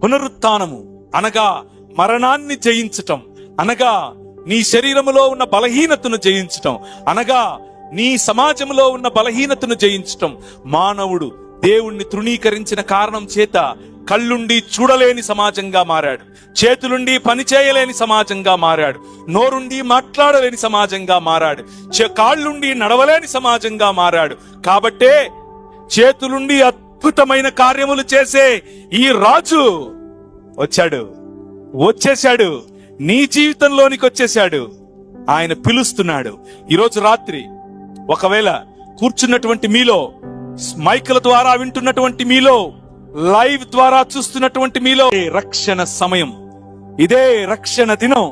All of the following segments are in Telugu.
పునరుత్థానము అనగా మరణాన్ని జయించటం, అనగా నీ శరీరములో ఉన్న బలహీనతను జయించటం, అనగా నీ సమాజంలో ఉన్న బలహీనతను జయించటం. మానవుడు దేవుణ్ణి తృణీకరించిన కారణం చేత కళ్ళుండి చూడలేని సమాజంగా మారాడు, చేతులుండి పని చేయలేని సమాజంగా మారాడు, నోరుండి మాట్లాడలేని సమాజంగా మారాడు, కాళ్ళుండి నడవలేని సమాజంగా మారాడు. కాబట్టే చేతులుండి అద్భుతమైన కార్యములు చేసే ఈ రాజు వచ్చేశాడు, నీ జీవితంలోనికి వచ్చేశాడు. ఆయన పిలుస్తున్నాడు. ఈరోజు రాత్రి ఒకవేళ కూర్చున్నటువంటి మీలో, మైకుల ద్వారా వింటున్నటువంటి మీలో, లైవ్ ద్వారా చూస్తున్నటువంటి మీలో, రక్షణ సమయం, ఇదే రక్షణ దినం.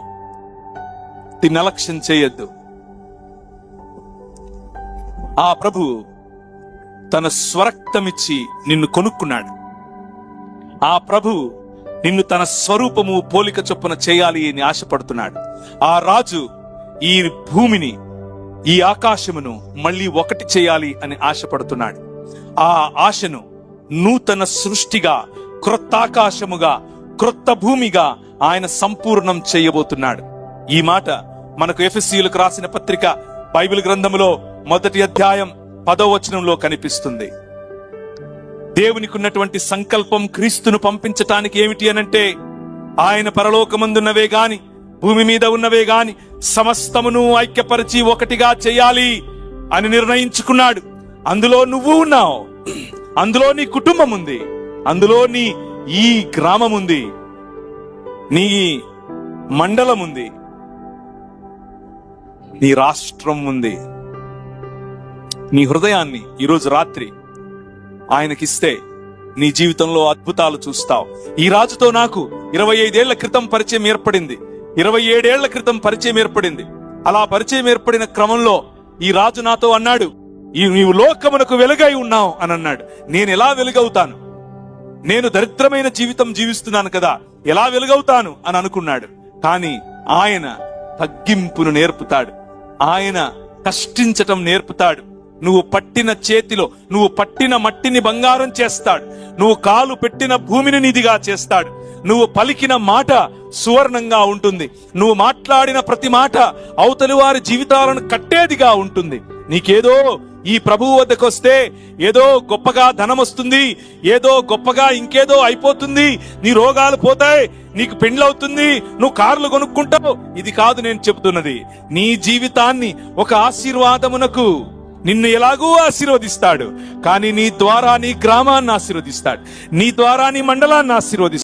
దీన్ని అలక్ష్యం చేయొద్దు. ఆ ప్రభు తన స్వరక్తమిచ్చి నిన్ను కొనుక్కున్నాడు. ఆ ప్రభు నిన్ను తన స్వరూపము పోలిక చొప్పున చేయాలి అని ఆశపడుతున్నాడు. ఆ రాజు ఈ భూమిని, ఈ ఆకాశమును మళ్ళీ ఒకటి చేయాలి అని ఆశపడుతున్నాడు. ఆ ఆశను నూతన సృష్టిగా, క్రొత్త ఆకాశముగా, క్రొత్త భూమిగా ఆయన సంపూర్ణం చేయబోతున్నాడు. ఈ మాట మనకు ఎఫెసీయులకు రాసిన పత్రిక బైబిల్ గ్రంథములో 1వ అధ్యాయం 10వ వచనంలో కనిపిస్తుంది. దేవునికి ఉన్నటువంటి సంకల్పం క్రీస్తును పంపించటానికి ఏమిటి అనంటే, ఆయన పరలోకమందున్నవే గాని భూమి మీద ఉన్నవే గాని సమస్తమును ఐక్యపరిచి ఒకటిగా చేయాలి అని నిర్ణయించుకున్నాడు. అందులో నువ్వు ఉన్నావు, అందులో నీ కుటుంబం ఉంది, అందులో నీ ఈ గ్రామం ఉంది, నీ మండలం ఉంది, నీ రాష్ట్రం ఉంది. నీ హృదయాన్ని ఈరోజు రాత్రి ఆయనకిస్తే నీ జీవితంలో అద్భుతాలు చూస్తావు. ఈ రాజుతో నాకు 25 ఏళ్ల క్రితం పరిచయం ఏర్పడింది, 27 ఏళ్ల క్రితం పరిచయం ఏర్పడింది. అలా పరిచయం ఏర్పడిన క్రమంలో ఈ రాజు నాతో అన్నాడు, నీవు లోకమునకు వెలుగై ఉన్నావు అని అన్నాడు. నేను ఎలా వెలుగవుతాను? నేను దరిద్రమైన జీవితం జీవిస్తున్నాను కదా, ఎలా వెలుగవుతాను అని అనుకున్నాడు. కానీ ఆయన తగ్గింపును నేర్పుతాడు, ఆయన కష్టించటం నేర్పుతాడు. నువ్వు పట్టిన చేతిలో, నువ్వు పట్టిన మట్టిని బంగారం చేస్తాడు, నువ్వు కాలు పెట్టిన భూమిని నిధిగా చేస్తాడు, నువ్వు పలికిన మాట సువర్ణంగా ఉంటుంది, నువ్వు మాట్లాడిన ప్రతి మాట అవతలి వారి జీవితాలను కట్టేదిగా ఉంటుంది. నీకేదో ఈ ప్రభువు వద్దకు వస్తే ఏదో గొప్పగా ధనం వస్తుంది, ఏదో గొప్పగా ఇంకేదో అయిపోతుంది, నీ రోగాలు పోతాయి, నీకు పెండ్లవుతుంది, నువ్వు కార్లు కొనుక్కుంటావు, ఇది కాదు నేను చెబుతున్నది. నీ జీవితాన్ని ఒక ఆశీర్వాదమునకు, నిన్ను ఎలాగూ ఆశీర్వదిస్తాడు, కానీ నీ ద్వారా నీ గ్రామాన్ని ఆశీర్వదిస్తాడు, నీ ద్వారా నీ మండలాన్ని ఆశీర్వదిస్తాడు.